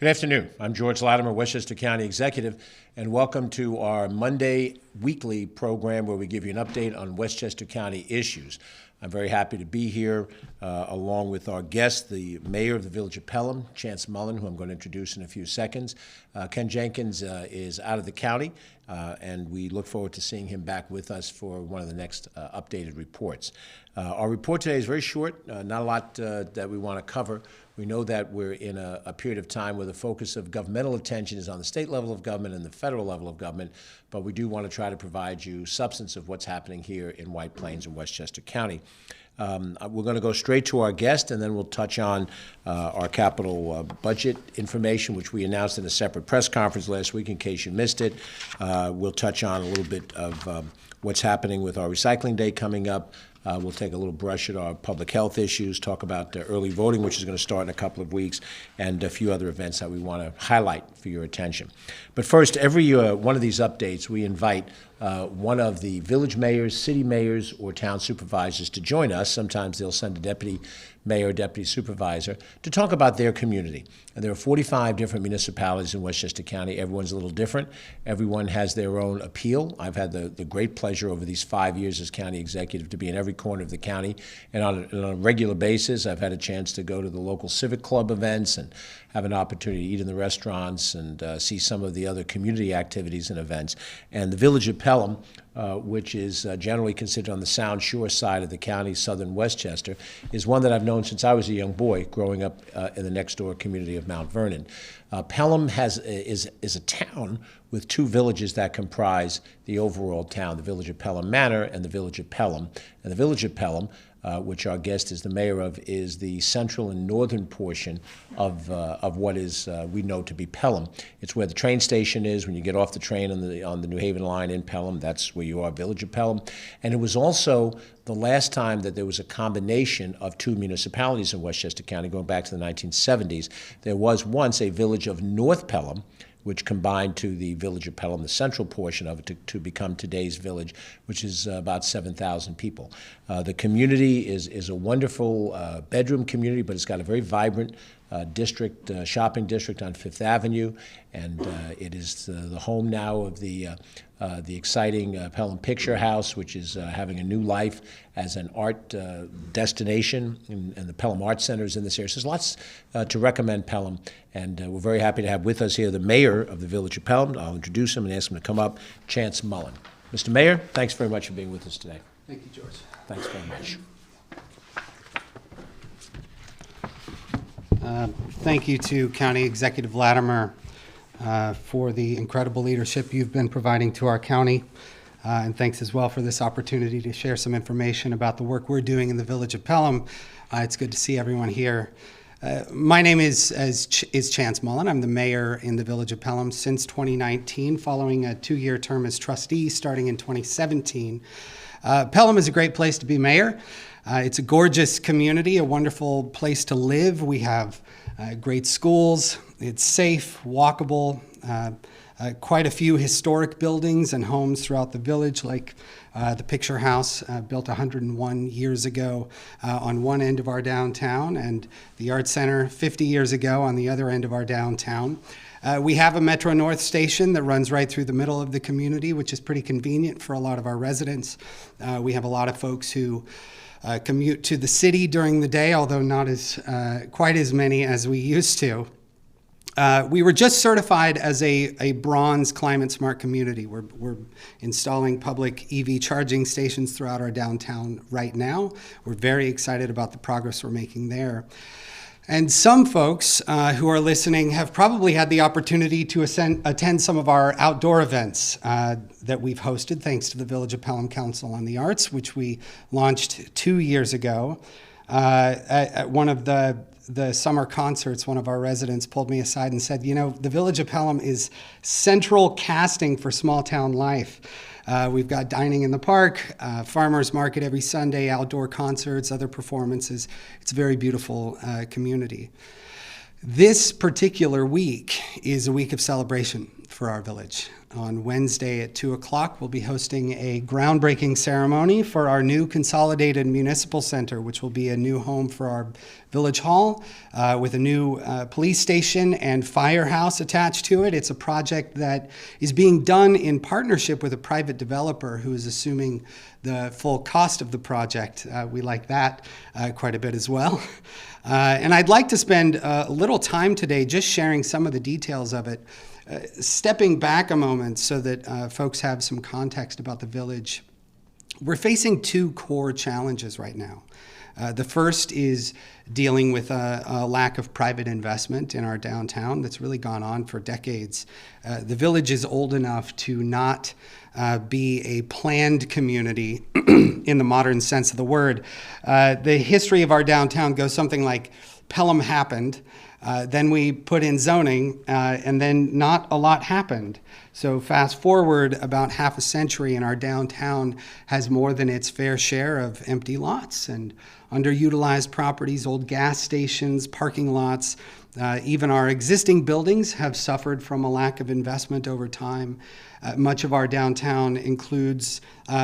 Good afternoon. I'm George Latimer, Westchester County Executive, and welcome to our Monday weekly program where we give you an update on Westchester County issues. I'm very happy to be here along with our guest, the mayor of the village of Pelham, Chance Mullen, who I'm going to introduce in a few seconds. Ken Jenkins is out of the county, and we look forward to seeing him back with us for one of the next updated reports. Our report today is very short, not a lot that we want to cover. We know that we're in a period of time where the focus of governmental attention is on the state level of government and the federal level of government, but we do want to try to provide you substance of what's happening here in White Plains and Westchester County. We're going to go straight to our guest, and then we'll touch on our capital budget information, which we announced in a separate press conference last week in case you missed it. We'll touch on a little bit of what's happening with our recycling day coming up. We'll take a little brush at our public health issues, talk about early voting, which is going to start in a couple of weeks, and a few other events that we want to highlight for your attention. But first, every one of these updates, we invite one of the village mayors, city mayors, or town supervisors to join us. Sometimes they'll send a deputy mayor or deputy supervisor to talk about their community. And there are 45 different municipalities in Westchester County. Everyone's a little different. Everyone has their own appeal. I've had the great pleasure over these 5 years as county executive to be in every corner of the county. And on a regular basis, I've had a chance to go to the local civic club events and have an opportunity to eat in the restaurants and see some of the other community activities and events. And the village of Pelham, which is generally considered on the Sound Shore side of the county, southern Westchester, is one that I've known since I was a young boy, growing up in the next door community of Mount Vernon. Pelham is a town with two villages that comprise the overall town, the village of Pelham Manor and the village of Pelham. And the village of Pelham, which our guest is the mayor of, is the central and northern portion of what is we know to be Pelham. It's where the train station is. When you get off the train on the New Haven line in Pelham, that's where you are, village of Pelham. And it was also the last time that there was a combination of two municipalities in Westchester County, going back to the 1970s. There was once a village of North Pelham, which combined to the village of Pelham, the central portion of it, to become today's village, which is about 7,000 people. The community is a wonderful bedroom community, but it's got a very vibrant shopping district on Fifth Avenue, and it is the home now of the exciting Pelham Picture House, which is having a new life as an art destination, and the Pelham Art Center is in this area. So there's lots to recommend Pelham, and we're very happy to have with us here the mayor of the village of Pelham. I'll introduce him and ask him to come up, Chance Mullen. Mr. Mayor, thanks very much for being with us today. Thank you, George. Thanks very much. Thank you to County Executive Latimer for the incredible leadership you've been providing to our county. And thanks as well for this opportunity to share some information about the work we're doing in the village of Pelham. It's good to see everyone here. My name is Chance Mullen. I'm the mayor in the village of Pelham since 2019, following a 2-year term as trustee starting in 2017. Pelham is a great place to be mayor. It's a gorgeous community, a wonderful place to live. We have great schools. It's safe, walkable, quite a few historic buildings and homes throughout the village, like the Picture House, built 101 years ago on one end of our downtown, and the Art Center 50 years ago on the other end of our downtown. We have a Metro North station that runs right through the middle of the community, which is pretty convenient for a lot of our residents. We have a lot of folks who commute to the city during the day, although not quite as many as we used to. We were just certified as a bronze climate smart community. We're installing public EV charging stations throughout our downtown right now. We're very excited about the progress we're making there. And some folks who are listening have probably had the opportunity to attend some of our outdoor events that we've hosted, thanks to the Village of Pelham Council on the Arts, which we launched 2 years ago. At one of the summer concerts, one of our residents pulled me aside and said, you know, the Village of Pelham is central casting for small town life. We've got dining in the park, farmers market every Sunday, outdoor concerts, other performances. It's a very beautiful community. This particular week is a week of celebration for our village. On Wednesday at 2 o'clock, we'll be hosting a groundbreaking ceremony for our new Consolidated Municipal Center, which will be a new home for our Village Hall with a new police station and firehouse attached to it. It's a project that is being done in partnership with a private developer who is assuming the full cost of the project. We like that quite a bit as well. And I'd like to spend a little time today just sharing some of the details of it. Stepping back a moment so that folks have some context about the village, we're facing two core challenges right now. The first is dealing with a lack of private investment in our downtown that's really gone on for decades. The village is old enough to not be a planned community in the modern sense of the word. The history of our downtown goes something like Pelham happened, then we put in zoning, and then not a lot happened. So fast forward about half a century and our downtown has more than its fair share of empty lots and underutilized properties, old gas stations, parking lots. Even our existing buildings have suffered from a lack of investment over time. Much of our downtown includes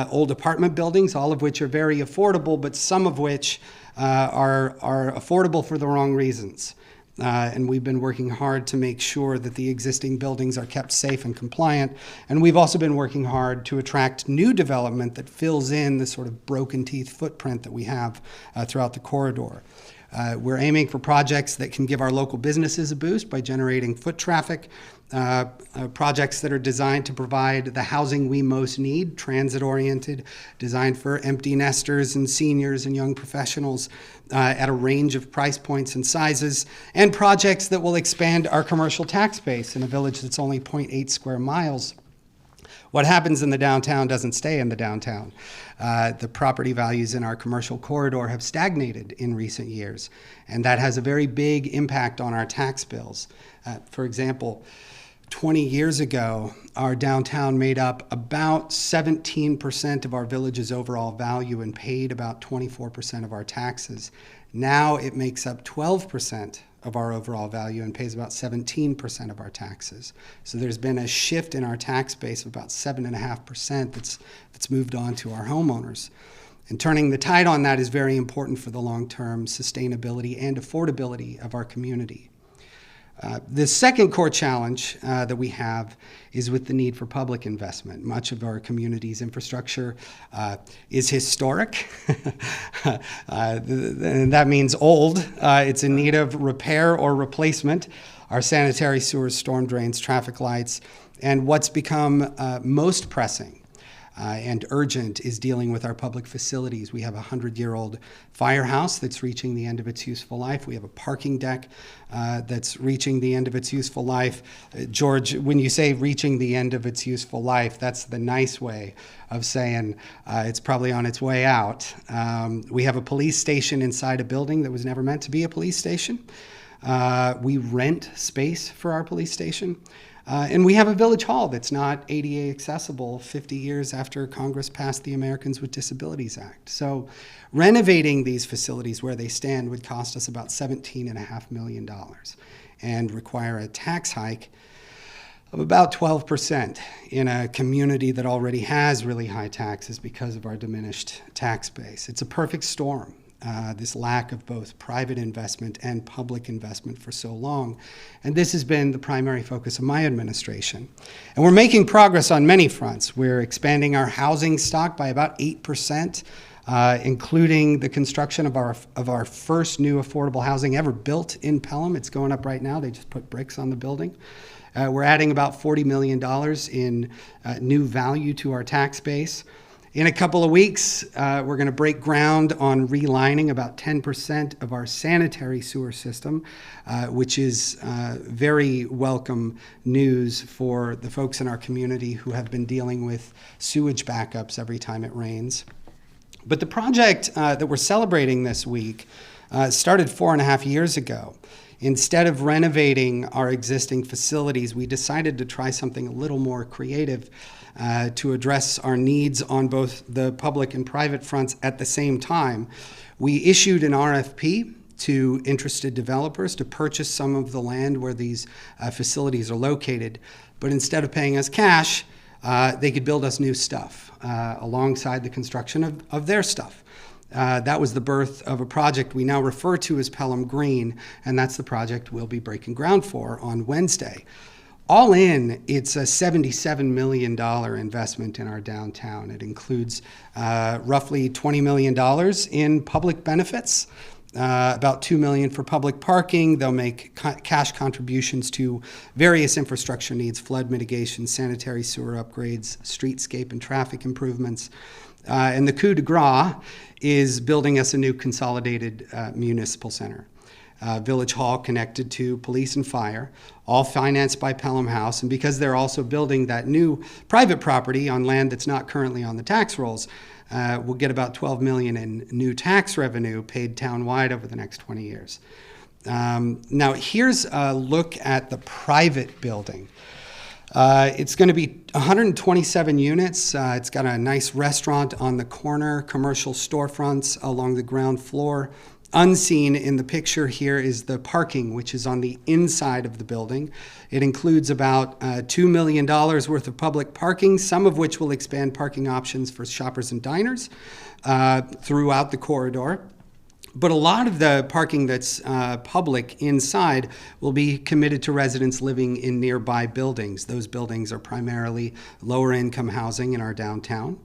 old apartment buildings, all of which are very affordable, but some of which are affordable for the wrong reasons. And we've been working hard to make sure that the existing buildings are kept safe and compliant. And we've also been working hard to attract new development that fills in the sort of broken teeth footprint that we have throughout the corridor. We're aiming for projects that can give our local businesses a boost by generating foot traffic, projects that are designed to provide the housing we most need, transit-oriented, designed for empty nesters and seniors and young professionals at a range of price points and sizes, and projects that will expand our commercial tax base in a village that's only 0.8 square miles. What happens in the downtown doesn't stay in the downtown. The property values in our commercial corridor have stagnated in recent years, and that has a very big impact on our tax bills. For example, 20 years ago, our downtown made up about 17% of our village's overall value and paid about 24% of our taxes. Now it makes up 12% of our overall value and pays about 17% of our taxes. So there's been a shift in our tax base of about 7.5% that's moved on to our homeowners. And turning the tide on that is very important for the long-term sustainability and affordability of our community. The second core challenge that we have is with the need for public investment. Much of our community's infrastructure is historic, and that means old. It's in need of repair or replacement. Our sanitary sewers, storm drains, traffic lights, and what's become most pressing and urgent is dealing with our public facilities. We have a 100-year-old firehouse that's reaching the end of its useful life. We have a parking deck that's reaching the end of its useful life. George, when you say reaching the end of its useful life, that's the nice way of saying it's probably on its way out. We have a police station inside a building that was never meant to be a police station. We rent space for our police station. And we have a village hall that's not ADA accessible 50 years after Congress passed the Americans with Disabilities Act. So renovating these facilities where they stand would cost us about $17.5 million and require a tax hike of about 12% in a community that already has really high taxes because of our diminished tax base. It's a perfect storm. This lack of both private investment and public investment for so long. And this has been the primary focus of my administration. And we're making progress on many fronts. We're expanding our housing stock by about 8%, including the construction of our first new affordable housing ever built in Pelham. It's going up right now. They just put bricks on the building. We're adding about $40 million in new value to our tax base. In a couple of weeks, we're going to break ground on relining about 10% of our sanitary sewer system, which is very welcome news for the folks in our community who have been dealing with sewage backups every time it rains. But the project that we're celebrating this week started 4.5 years ago. Instead of renovating our existing facilities, we decided to try something a little more creative to address our needs on both the public and private fronts at the same time. We issued an RFP to interested developers to purchase some of the land where these facilities are located. But instead of paying us cash, they could build us new stuff alongside the construction of their stuff. That was the birth of a project we now refer to as Pelham Green, and that's the project we'll be breaking ground for on Wednesday. All in, it's a $77 million investment in our downtown. It includes roughly $20 million in public benefits, about $2 million for public parking. They'll make cash contributions to various infrastructure needs, flood mitigation, sanitary sewer upgrades, streetscape and traffic improvements. And the coup de grace is building us a new consolidated municipal center. Village Hall connected to police and fire, all financed by Pelham House. And because they're also building that new private property on land that's not currently on the tax rolls, we'll get about $12 million in new tax revenue paid townwide over the next 20 years. Now, here's a look at the private building. It's going to be 127 units. It's got a nice restaurant on the corner, commercial storefronts along the ground floor. Unseen in the picture here is the parking, which is on the inside of the building. It includes about $2 million worth of public parking, some of which will expand parking options for shoppers and diners throughout the corridor. But a lot of the parking that's public inside will be committed to residents living in nearby buildings. Those buildings are primarily lower income housing in our downtown.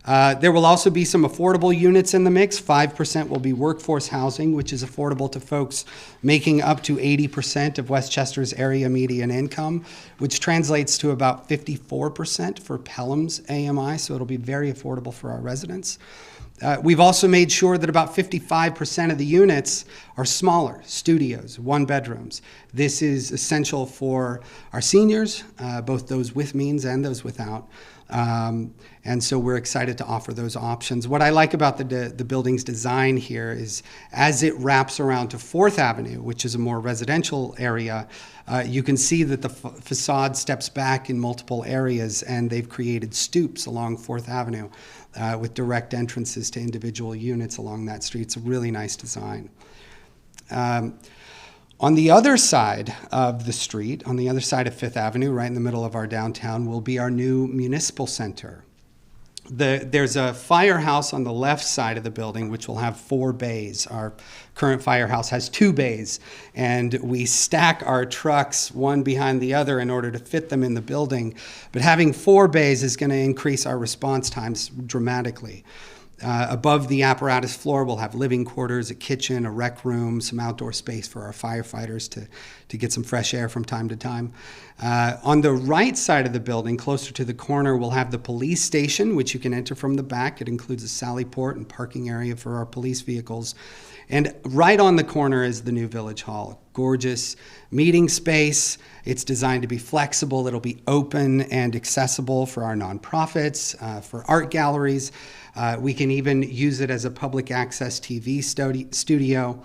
There will also be some affordable units in the mix. 5% will be workforce housing, which is affordable to folks making up to 80% of Westchester's area median income, which translates to about 54% for Pelham's AMI, so it'll be very affordable for our residents. We've also made sure that about 55% of the units are smaller, studios, one bedrooms. This is essential for our seniors, both those with means and those without. And so we're excited to offer those options. What I like about the building's design here is as it wraps around to 4th Avenue, which is a more residential area, you can see that the facade steps back in multiple areas, and they've created stoops along 4th Avenue with direct entrances to individual units along that street. It's a really nice design. On the other side of the street, on the other side of 5th Avenue, right in the middle of our downtown, will be our new Municipal Center. There's a firehouse on the left side of the building, which will have 4 bays. Our current firehouse has 2 bays, and we stack our trucks one behind the other in order to fit them in the building. But having 4 bays is going to increase our response times dramatically. Above the apparatus floor, we'll have living quarters, a kitchen, a rec room, some outdoor space for our firefighters to get some fresh air from time to time. On the right side of the building, closer to the corner, we'll have the police station, which you can enter from the back. It includes a sally port and parking area for our police vehicles. And right on the corner is the new Village Hall, gorgeous meeting space. It's designed to be flexible. It'll be open and accessible for our nonprofits, for art galleries. We can even use it as a public access TV studio.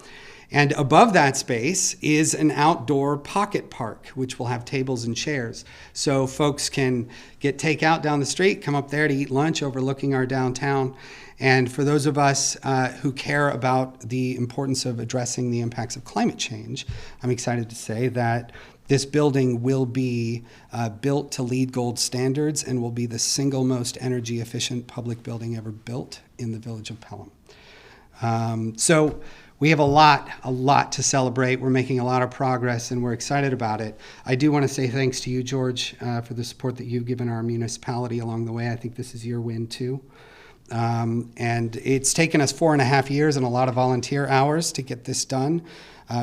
And above that space is an outdoor pocket park, which will have tables and chairs. So folks can get takeout down the street, come up there to eat lunch overlooking our downtown. And for those of us who care about the importance of addressing the impacts of climate change, I'm excited to say that this building will be built to LEED Gold standards and will be the single most energy efficient public building ever built in the village of Pelham. So we have a lot to celebrate. We're making a lot of progress, and we're excited about it. I do want to say thanks to you, George, for the support that you've given our municipality along the way. I think this is your win, too. And it's taken us 4.5 years and a lot of volunteer hours to get this done.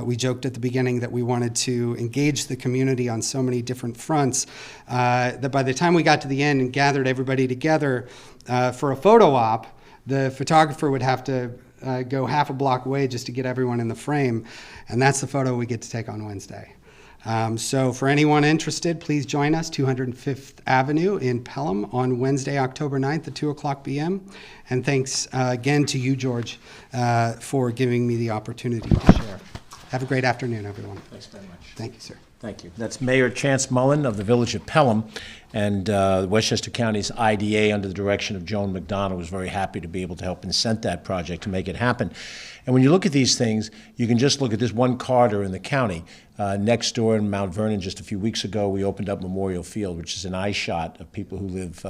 We joked at the beginning that we wanted to engage the community on so many different fronts that by the time we got to the end and gathered everybody together for a photo op, the photographer would have to go half a block away just to get everyone in the frame. And that's the photo we get to take on Wednesday. So for anyone interested, please join us, 205th Avenue in Pelham on Wednesday, October 9th at 2 o'clock p.m. And thanks again to you, George, for giving me the opportunity to share. Have a great afternoon, everyone. Thanks very much. Thank you, sir. Thank you. That's Mayor Chance Mullen of the Village of Pelham, and Westchester County's IDA, under the direction of Joan McDonald, was very happy to be able to help incent that project to make it happen. And when you look at these things, you can just look at this one corridor in the county. Next door in Mount Vernon, just a few weeks ago, we opened up Memorial Field, which is an eye shot of people who live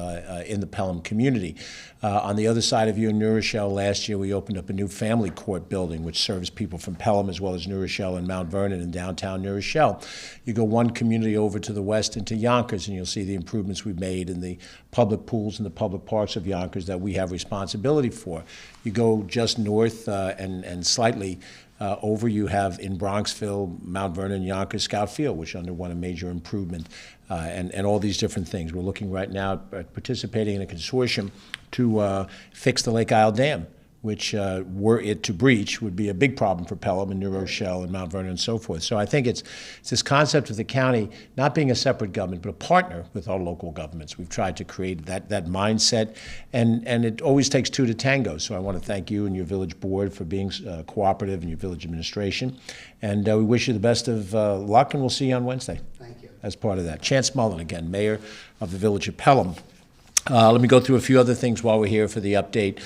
in the Pelham community. On the other side of you in New Rochelle, last year we opened up a new family court building, which serves people from Pelham as well as New Rochelle and Mount Vernon and downtown New Rochelle. You go one community over to the west into Yonkers, and you'll see the improvements we've made in the public pools and the public parks of Yonkers that we have responsibility for. You go just north and slightly over, you have in Bronxville, Mount Vernon, Yonkers, Scout Field, which underwent a major improvement, and all these different things. We're looking right now at participating in a consortium to fix the Lake Isle Dam, which, were it to breach, would be a big problem for Pelham and New Rochelle and Mount Vernon and so forth. So I think it's this concept of the county not being a separate government, but a partner with our local governments. We've tried to create that mindset, and it always takes two to tango. So I want to thank you and your village board for being cooperative, and your village administration. And we wish you the best of luck, and we'll see you on Wednesday. Thank you. As part of that. Chance Mullen, again, Mayor of the Village of Pelham. Let me go through a few other things while we're here for the update.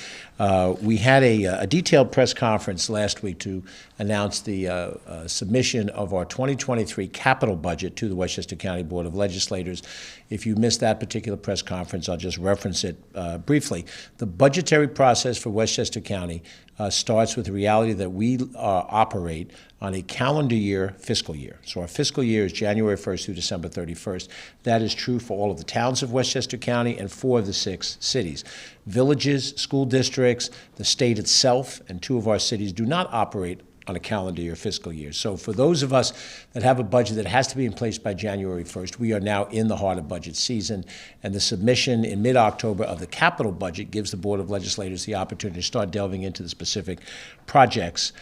We had a detailed press conference last week to announce the submission of our 2023 capital budget to the Westchester County Board of Legislators. If you missed that particular press conference, I'll just reference it briefly. The budgetary process for Westchester County starts with the reality that we operate on a calendar year, fiscal year. So our fiscal year is January 1st through December 31st. That is true for all of the towns of Westchester County and 4 of the 6 cities. Villages, school districts, the state itself, and 2 of our cities do not operate on a calendar year, fiscal year. So for those of us that have a budget that has to be in place by January 1st, we are now in the heart of budget season, and the submission in mid-October of the capital budget gives the Board of Legislators the opportunity to start delving into the specific projects.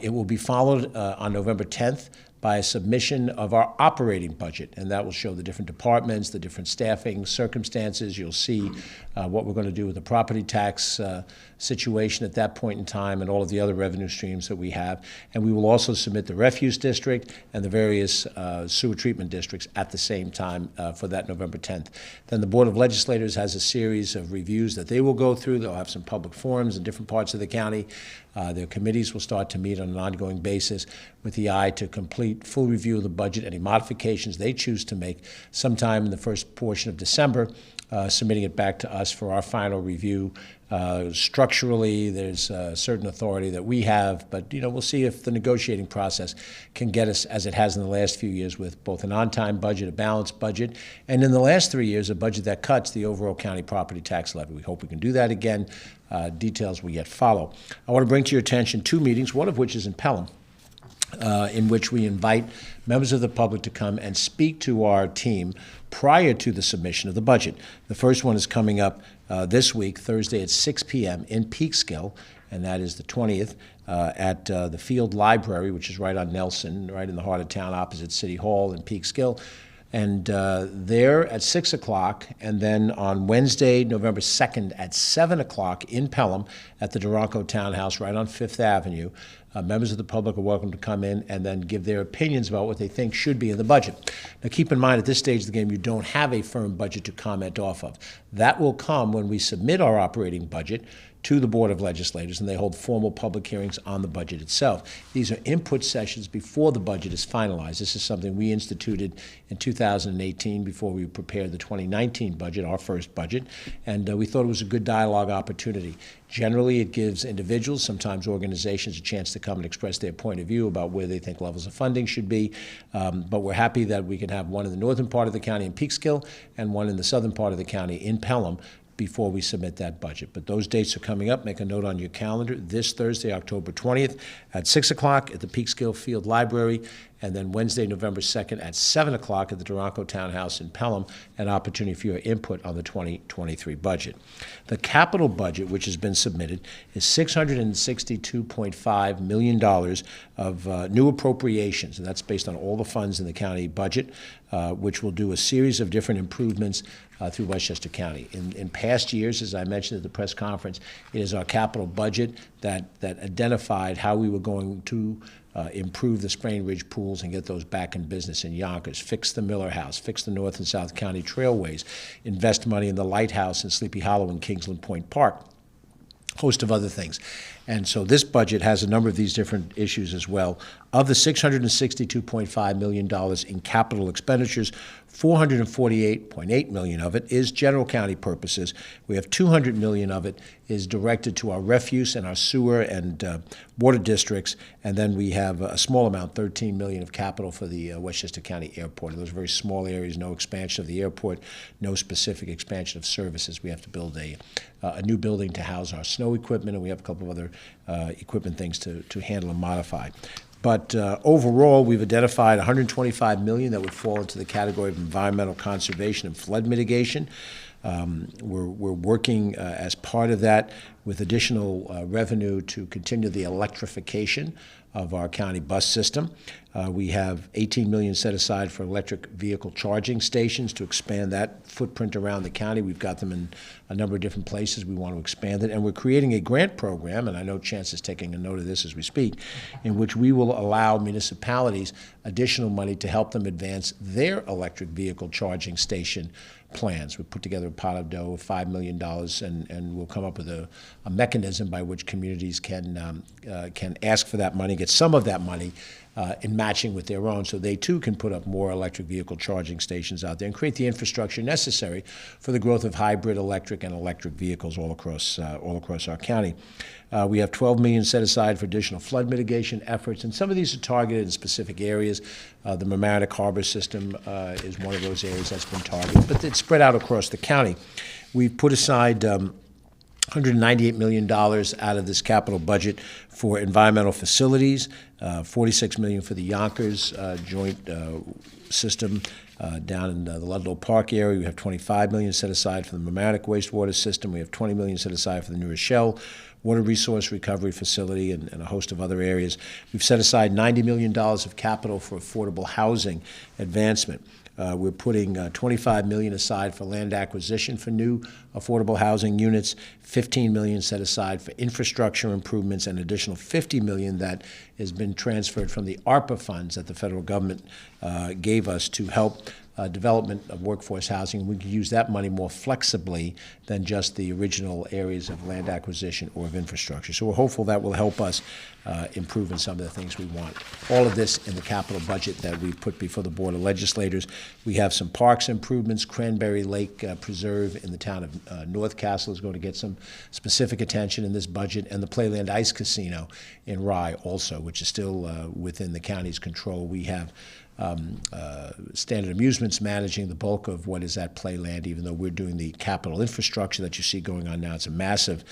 It will be followed on November 10th by a submission of our operating budget, and that will show the different departments, the different staffing circumstances. You'll see what we're going to do with the property tax situation at that point in time, and all of the other revenue streams that we have. And we will also submit the refuse district and the various sewer treatment districts at the same time for that November 10th. Then the Board of Legislators has a series of reviews that they will go through. They'll have some public forums in different parts of the county. Their committees will start to meet on an ongoing basis with the eye to complete full review of the budget, any modifications they choose to make sometime in the first portion of December, submitting it back to us for our final review. Structurally, there's a certain authority that we have, but we'll see if the negotiating process can get us, as it has in the last few years, with both an on-time budget, a balanced budget, and in the last 3 years, a budget that cuts the overall county property tax levy. We hope we can do that again. Details will yet follow. I want to bring to your attention 2 meetings, one of which is in Pelham, in which we invite members of the public to come and speak to our team prior to the submission of the budget. The first one is coming up this week, Thursday at 6 p.m. in Peekskill, and that is the 20th, at the Field Library, which is right on Nelson, right in the heart of town, opposite City Hall in Peekskill. And there at 6 o'clock, and then on Wednesday, November 2nd at 7 o'clock in Pelham at the Durango Townhouse right on 5th Avenue. Members of the public are welcome to come in and then give their opinions about what they think should be in the budget. Now keep in mind, at this stage of the game, you don't have a firm budget to comment off of. That will come when we submit our operating budget to the Board of Legislators, and they hold formal public hearings on the budget itself. These are input sessions before the budget is finalized. This is something we instituted in 2018 before we prepared the 2019 budget, our first budget, and we thought it was a good dialogue opportunity. Generally, it gives individuals, sometimes organizations, a chance to come and express their point of view about where they think levels of funding should be, but we're happy that we can have one in the northern part of the county in Peekskill and one in the southern part of the county in Pelham before we submit that budget. But those dates are coming up. Make a note on your calendar. This Thursday, October 20th at 6 o'clock at the Peekskill Field Library, and then Wednesday, November 2nd at 7 o'clock at the Durango Townhouse in Pelham, an opportunity for your input on the 2023 budget. The capital budget, which has been submitted, is $662.5 million of new appropriations, and that's based on all the funds in the county budget, which will do a series of different improvements through Westchester County. In past years, as I mentioned at the press conference, it is our capital budget that identified how we were going to improve the Sprain Ridge pools and get those back in business in Yonkers, fix the Miller House, fix the North and South County trailways, invest money in the Lighthouse in Sleepy Hollow and Kingsland Point Park, host of other things. And so this budget has a number of these different issues as well. Of the $662.5 million in capital expenditures, $448.8 million of it is general county purposes. We have $200 million of it is directed to our refuse and our sewer and water districts. And then we have a small amount, $13 million of capital for the Westchester County Airport. Those are very small areas, no expansion of the airport, no specific expansion of services. We have to build a new building to house our snow equipment, and we have a couple of other equipment things to handle and modify. But overall, we've identified $125 million that would fall into the category of environmental conservation and flood mitigation. We're working as part of that with additional revenue to continue the electrification of our county bus system. We have $18 million set aside for electric vehicle charging stations to expand that footprint around the county. We've got them in a number of different places. We want to expand it. And we're creating a grant program, and I know Chance is taking a note of this as we speak, in which we will allow municipalities additional money to help them advance their electric vehicle charging station plans. We put together a pot of dough of $5 million, and we'll come up with a mechanism by which communities can ask for that money, get some of that money in matching with their own, so they too can put up more electric vehicle charging stations out there and create the infrastructure necessary for the growth of hybrid electric and electric vehicles all across our county. We have $12 million set aside for additional flood mitigation efforts, and some of these are targeted in specific areas. The Mamaroneck Harbor system is one of those areas that's been targeted, but it's spread out across the county. We've put aside $198 million out of this capital budget for environmental facilities, $46 million for the Yonkers joint system down in the Ludlow Park area. We have $25 million set aside for the Mamaroneck wastewater system. We have $20 million set aside for the New Rochelle water resource recovery facility and a host of other areas. We've set aside $90 million of capital for affordable housing advancement. We're putting $25 million aside for land acquisition for new affordable housing units, $15 million set aside for infrastructure improvements, and additional $50 million that has been transferred from the ARPA funds that the federal government gave us to help development of workforce housing. We can use that money more flexibly than just the original areas of land acquisition or of infrastructure. So we're hopeful that will help us improve in some of the things we want. All of this in the capital budget that we put before the Board of Legislators. We have some parks improvements. Cranberry Lake Preserve in the town of North Castle is going to get some specific attention in this budget, and the Playland Ice Casino in Rye also, which is still within the county's control. We have Standard Amusements managing the bulk of what is at Playland, even though we're doing the capital infrastructure that you see going on now. It's a massive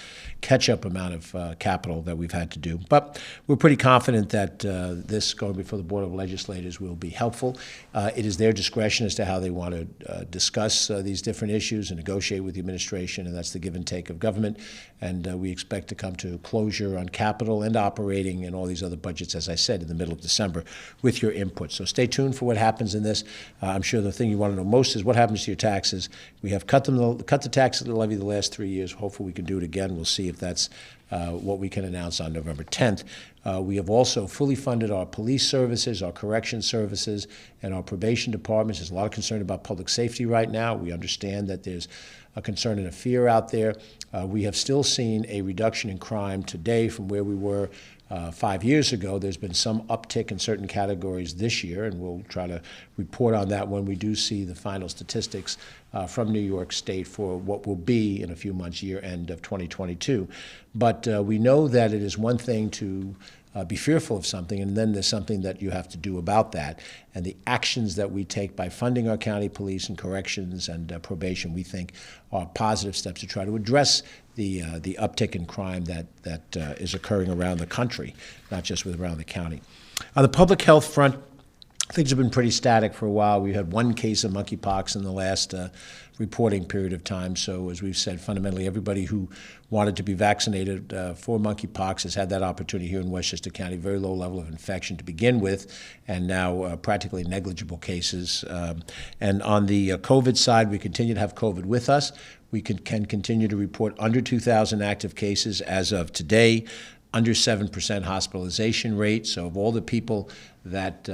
catch-up amount of capital that we've had to do. But we're pretty confident that this going before the Board of Legislators will be helpful. It is their discretion as to how they want to discuss these different issues and negotiate with the administration, and that's the give and take of government. And we expect to come to closure on capital and operating and all these other budgets, as I said, in the middle of December with your input. So stay tuned for what happens in this. I'm sure the thing you want to know most is what happens to your taxes. We have cut the tax levy the last 3 years. Hopefully we can do it again. We'll see if that's what we can announce on November 10th. We have also fully funded our police services, our correction services, and our probation departments. There's a lot of concern about public safety right now. We understand that there's a concern and a fear out there. We have still seen a reduction in crime today from where we were 5 years ago. There's been some uptick in certain categories this year, and we'll try to report on that when we do see the final statistics from New York State for what will be, in a few months, year end of 2022. But we know that it is one thing to be fearful of something, and then there's something that you have to do about that. And the actions that we take by funding our county police and corrections and probation, we think, are positive steps to try to address the uptick in crime that is occurring around the country, not just around the county. On the public health front, things have been pretty static for a while. We had one case of monkeypox in the last reporting period of time. So as we've said, fundamentally, everybody who wanted to be vaccinated for monkeypox has had that opportunity here in Westchester County. Very low level of infection to begin with, and now practically negligible cases. And on the COVID side, we continue to have COVID with us. We can continue to report under 2,000 active cases as of today. under 7% hospitalization rate. So of all the people that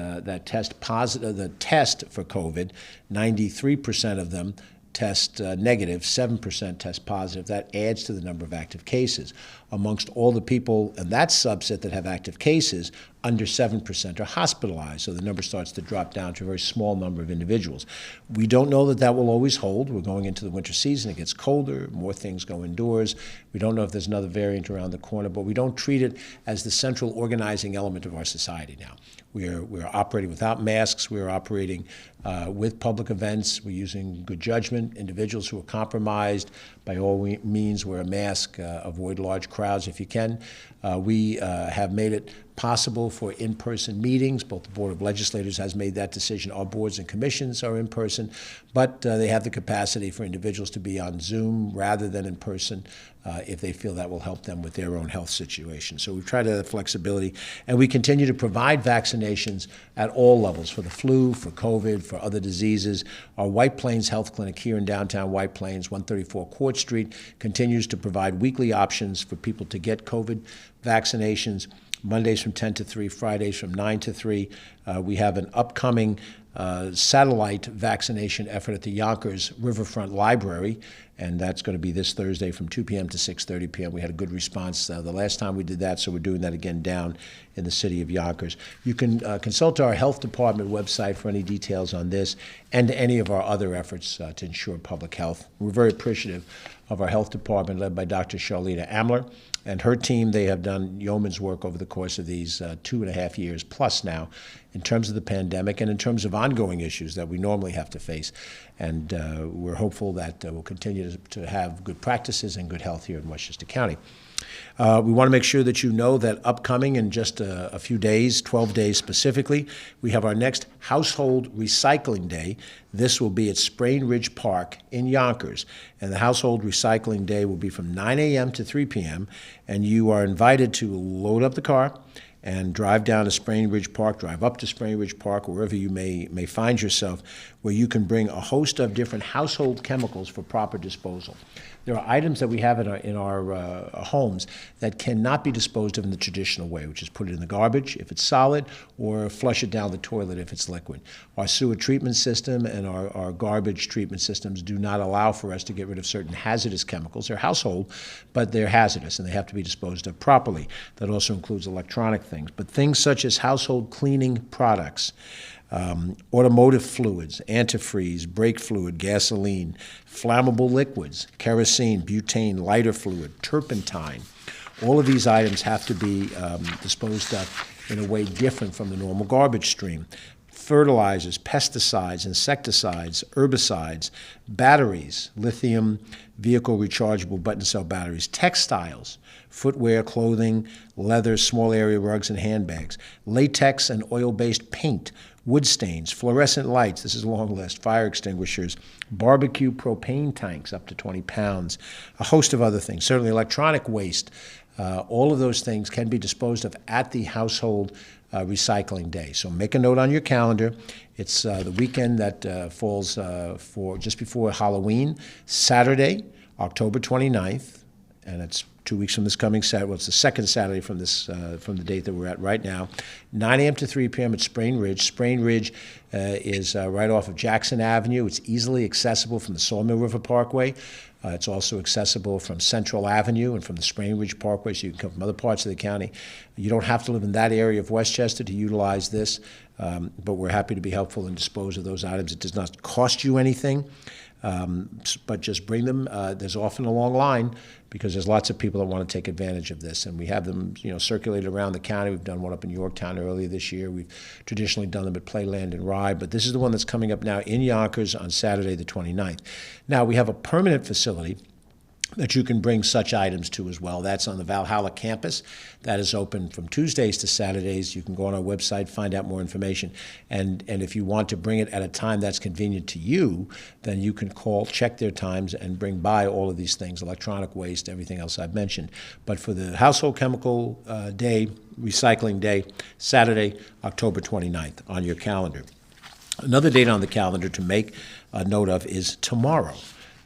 test positive, the test for COVID, 93% of them test negative, 7% test positive. That adds to the number of active cases. Amongst all the people in that subset that have active cases, under 7% are hospitalized. So the number starts to drop down to a very small number of individuals. We don't know that that will always hold. We're going into the winter season. It gets colder. More things go indoors. We don't know if there's another variant around the corner, but we don't treat it as the central organizing element of our society now. We're operating without masks. We're operating with public events. We're using good judgment. Individuals who are compromised, by all means, wear a mask. Avoid large crowds if you can. We have made it possible for in-person meetings. Both the Board of Legislators has made that decision. Our boards and commissions are in person, but they have the capacity for individuals to be on Zoom rather than in person if they feel that will help them with their own health situation. So we've tried to have flexibility, and we continue to provide vaccinations at all levels for the flu, for COVID, for other diseases. Our White Plains Health Clinic here in downtown White Plains, 134 Court Street, continues to provide weekly options for people to get COVID vaccinations. Mondays from 10 to 3, Fridays from 9 to 3. We have an upcoming satellite vaccination effort at the Yonkers Riverfront Library, and that's going to be this Thursday from 2 p.m. to 6:30 p.m. We had a good response the last time we did that, so we're doing that again down in the city of Yonkers. You can consult our health department website for any details on this and any of our other efforts to ensure public health. We're very appreciative of our health department led by Dr. Charlita Amler and her team. They have done yeoman's work over the course of these 2.5 years plus now in terms of the pandemic and in terms of ongoing issues that we normally have to face. And we're hopeful that we'll continue to have good practices and good health here in Westchester County. We want to make sure that you know that upcoming in just a few days, 12 days specifically, we have our next Household Recycling Day. This will be at Sprain Ridge Park in Yonkers. And the Household Recycling Day will be from 9 a.m. to 3 p.m. And you are invited to load up the car and drive down to Sprain Ridge Park, drive up to Sprain Ridge Park, wherever you may find yourself, where you can bring a host of different household chemicals for proper disposal. There are items that we have in our homes that cannot be disposed of in the traditional way, which is put it in the garbage if it's solid or flush it down the toilet if it's liquid. Our sewer treatment system and our garbage treatment systems do not allow for us to get rid of certain hazardous chemicals. They're household, but they're hazardous and they have to be disposed of properly. That also includes electronic things, but things such as household cleaning products, automotive fluids, antifreeze, brake fluid, gasoline, flammable liquids, kerosene, butane, lighter fluid, turpentine. All of these items have to be disposed of in a way different from the normal garbage stream. Fertilizers, pesticides, insecticides, herbicides, batteries, lithium, vehicle rechargeable button cell batteries, textiles, footwear, clothing, leather, small area rugs, and handbags, latex and oil-based paint, wood stains, fluorescent lights, this is a long list, fire extinguishers, barbecue propane tanks up to 20 pounds, a host of other things, certainly electronic waste. All of those things can be disposed of at the Household Recycling Day. So make a note on your calendar. It's the weekend that falls for just before Halloween, Saturday, October 29th, and it's 2 weeks from this coming Saturday. Well, it's the second Saturday from the date that we're at right now. 9 a.m. to 3 p.m. at Sprain Ridge. Sprain Ridge is right off of Jackson Avenue. It's easily accessible from the Sawmill River Parkway. It's also accessible from Central Avenue and from the Sprain Ridge Parkway, so you can come from other parts of the county. You don't have to live in that area of Westchester to utilize this, but we're happy to be helpful and dispose of those items. It does not cost you anything. But just bring them. There's often a long line because there's lots of people that want to take advantage of this, and we have them, circulated around the county. We've done one up in Yorktown earlier this year. We've traditionally done them at Playland and Rye, but this is the one that's coming up now in Yonkers on Saturday the 29th. Now, we have a permanent facility that you can bring such items to as well. That's on the Valhalla campus. That is open from Tuesdays to Saturdays. You can go on our website, find out more information. And if you want to bring it at a time that's convenient to you, then you can call, check their times, and bring by all of these things, electronic waste, everything else I've mentioned. But for the Household Chemical Day, Recycling Day, Saturday, October 29th on your calendar. Another date on the calendar to make a note of is tomorrow.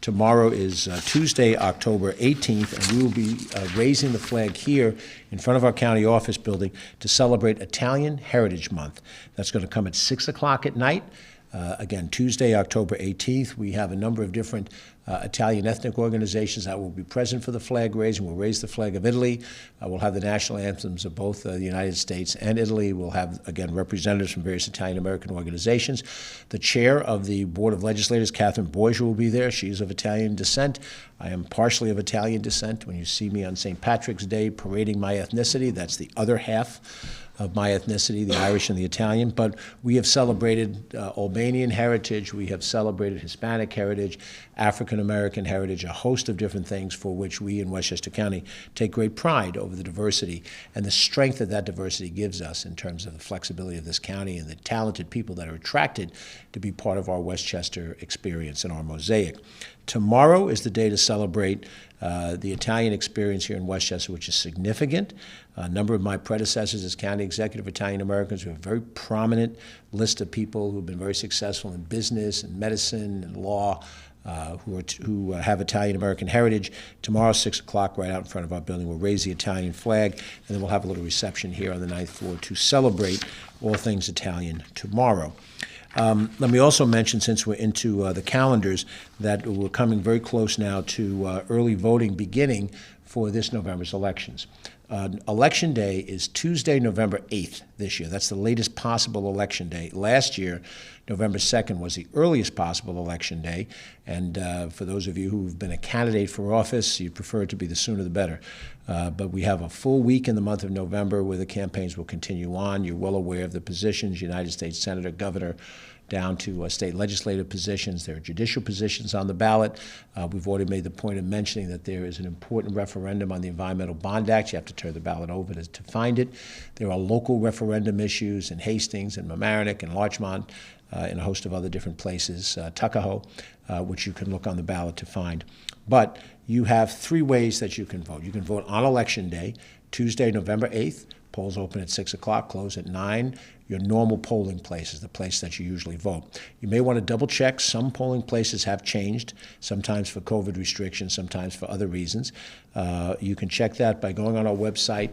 Tomorrow is Tuesday, October 18th, and we will be raising the flag here in front of our county office building to celebrate Italian Heritage Month. That's going to come at 6 o'clock at night. Again, Tuesday, October 18th, we have a number of different Italian ethnic organizations that will be present for the flag raising. We'll raise the flag of Italy. We'll have the national anthems of both the United States and Italy. We'll have, again, representatives from various Italian-American organizations. The chair of the Board of Legislators, Catherine Borgia, will be there. She's of Italian descent. I am partially of Italian descent. When you see me on St. Patrick's Day parading my ethnicity, that's the other half of my ethnicity, the Irish and the Italian. But we have celebrated Albanian heritage, we have celebrated Hispanic heritage, African American heritage, a host of different things for which we in Westchester County take great pride over the diversity and the strength that that diversity gives us in terms of the flexibility of this county and the talented people that are attracted to be part of our Westchester experience and our mosaic. Tomorrow is the day to celebrate the Italian experience here in Westchester, which is significant. A number of my predecessors as county executive, Italian Americans, we have a very prominent list of people who have been very successful in business and medicine and law, who have Italian American heritage. Tomorrow, 6 o'clock, right out in front of our building, we'll raise the Italian flag, and then we'll have a little reception here on the 9th floor to celebrate all things Italian tomorrow. Let me also mention, since we're into the calendars, that we're coming very close now to early voting beginning for this November's elections. Election Day is Tuesday, November 8th this year. That's the latest possible election day. Last year, November 2nd was the earliest possible election day. And for those of you who've been a candidate for office, you'd prefer it to be the sooner the better. But we have a full week in the month of November where the campaigns will continue on. You're well aware of the positions, United States Senator, Governor, down to state legislative positions. There are judicial positions on the ballot. We've already made the point of mentioning that there is an important referendum on the Environmental Bond Act. You have to turn the ballot over to find it. There are local referendum issues in Hastings and Mamaroneck and Larchmont and a host of other different places, Tuckahoe, which you can look on the ballot to find. But you have three ways that you can vote. You can vote on Election Day, Tuesday, November 8th. Polls open at 6 o'clock, close at 9. Your normal polling places, the place that you usually vote. You may want to double check. Some polling places have changed, sometimes for COVID restrictions, sometimes for other reasons. You can check that by going on our website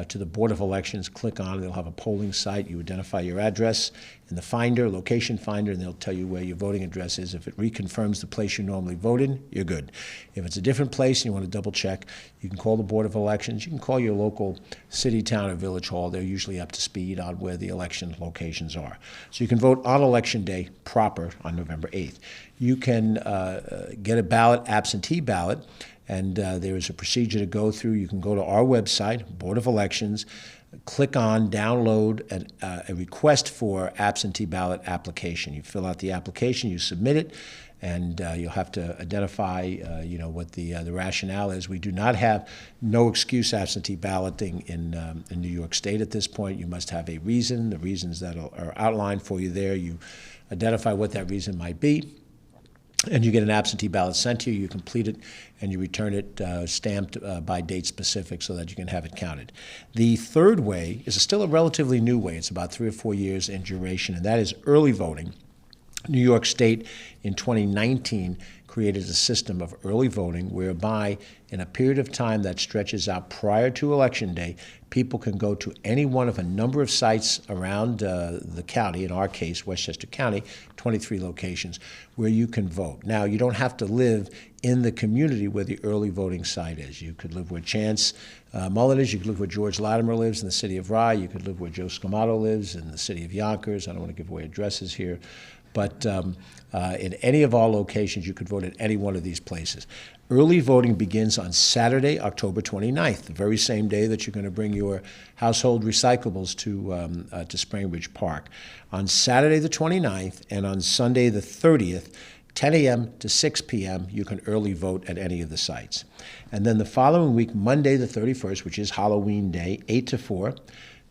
to the Board of Elections, click on it, they'll have a polling site. You identify your address in the finder, location finder, and they'll tell you where your voting address is. If it reconfirms the place you normally vote in, you're good. If it's a different place and you want to double check, you can call the Board of Elections. You can call your local city, town, or village hall. They're usually up to speed on where the election locations are. So you can vote on Election Day proper on November 8th. You can get a ballot, absentee ballot, and there is a procedure to go through. You can go to our website, Board of Elections, click on, download a request for absentee ballot application. You fill out the application, you submit it, and you'll have to identify, what the rationale is. We do not have no excuse absentee balloting in New York State at this point. You must have a reason. The reasons that are outlined for you there, you identify what that reason might be, and you get an absentee ballot sent to you. You complete it, and you return it stamped by date specific so that you can have it counted. The third way is still a relatively new way. It's about 3 or 4 years in duration, and that is early voting. New York State in 2019 created a system of early voting whereby in a period of time that stretches out prior to Election Day, people can go to any one of a number of sites around the county, in our case, Westchester County, 23 locations, where you can vote. Now, you don't have to live in the community where the early voting site is. You could live where Chance Mullen is. You could live where George Latimer lives in the city of Rye. You could live where Joe Scamato lives in the city of Yonkers. I don't want to give away addresses here. But in any of our locations, you could vote at any one of these places. Early voting begins on Saturday, October 29th, the very same day that you're going to bring your household recyclables to Springbridge Park. On Saturday the 29th and on Sunday the 30th, 10 a.m. to 6 p.m., you can early vote at any of the sites. And then the following week, Monday the 31st, which is Halloween Day, 8 to 4,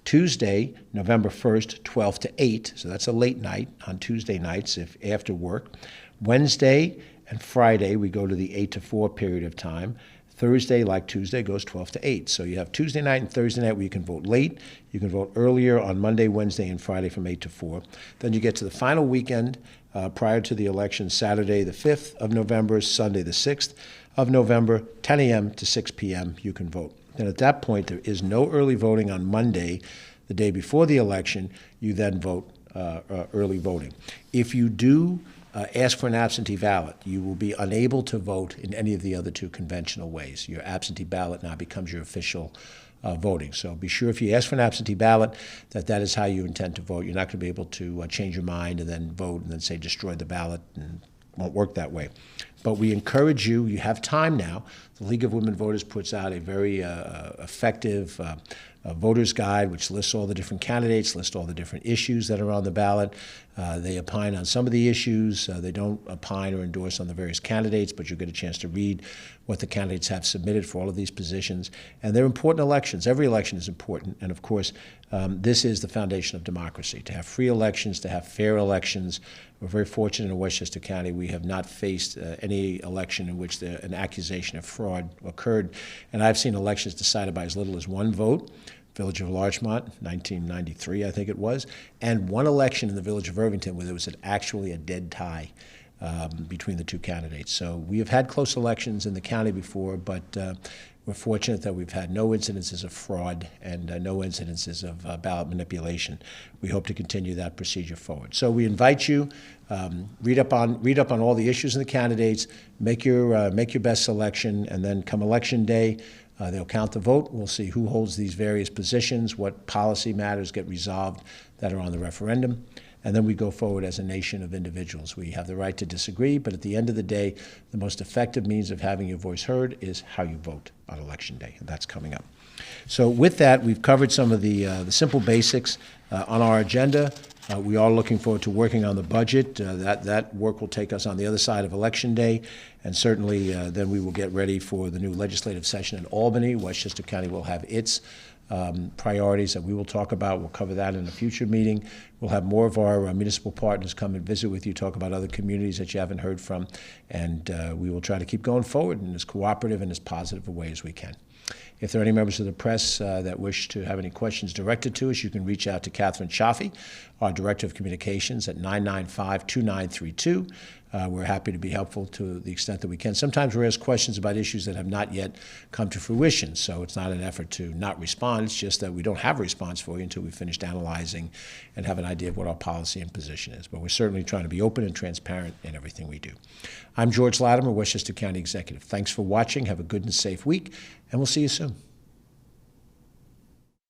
Tuesday, November 1st, 12 to 8, so that's a late night on Tuesday nights if after work. Wednesday and Friday, we go to the 8 to 4 period of time. Thursday, like Tuesday, goes 12 to 8. So you have Tuesday night and Thursday night where you can vote late. You can vote earlier on Monday, Wednesday, and Friday from 8 to 4. Then you get to the final weekend prior to the election, Saturday the 5th of November, Sunday the 6th of November, 10 a.m. to 6 p.m. You can vote. And at that point, there is no early voting on Monday, the day before the election. You then vote early voting. If you do ask for an absentee ballot, you will be unable to vote in any of the other two conventional ways. Your absentee ballot now becomes your official voting. So be sure if you ask for an absentee ballot that is how you intend to vote. You're not going to be able to change your mind and then vote and then say destroy the ballot, and it won't work that way. But we encourage you, you have time now. The League of Women Voters puts out a very effective voter's guide, which lists all the different candidates, lists all the different issues that are on the ballot. They opine on some of the issues. They don't opine or endorse on the various candidates, but you get a chance to read what the candidates have submitted for all of these positions. And they're important elections. Every election is important. And of course, this is the foundation of democracy, to have free elections, to have fair elections. We're very fortunate in Westchester County. We have not faced any election in which an accusation of fraud occurred. And I've seen elections decided by as little as one vote. Village of Larchmont, 1993, I think it was, and one election in the Village of Irvington where there was actually a dead tie between the two candidates. So we have had close elections in the county before, but we're fortunate that we've had no incidences of fraud and no incidences of ballot manipulation. We hope to continue that procedure forward. So we invite you, read up on all the issues and the candidates, make your best selection, and then come election day, they'll count the vote. We'll see who holds these various positions, what policy matters get resolved that are on the referendum, and then we go forward as a nation of individuals. We have the right to disagree, but at the end of the day, the most effective means of having your voice heard is how you vote on Election Day, and that's coming up. So with that, we've covered some of the simple basics on our agenda. We are looking forward to working on the budget. That work will take us on the other side of Election Day, and certainly then we will get ready for the new legislative session in Albany. Westchester County will have its priorities that we will talk about. We'll cover that in a future meeting. We'll have more of our municipal partners come and visit with you, talk about other communities that you haven't heard from, and we will try to keep going forward in as cooperative and as positive a way as we can. If there are any members of the press that wish to have any questions directed to us, you can reach out to Catherine Chaffee, our Director of Communications, at 995-2932. We're happy to be helpful to the extent that we can. Sometimes we're asked questions about issues that have not yet come to fruition, so it's not an effort to not respond. It's just that we don't have a response for you until we've finished analyzing and have an idea of what our policy and position is. But we're certainly trying to be open and transparent in everything we do. I'm George Latimer, Westchester County Executive. Thanks for watching. Have a good and safe week, and we'll see you soon.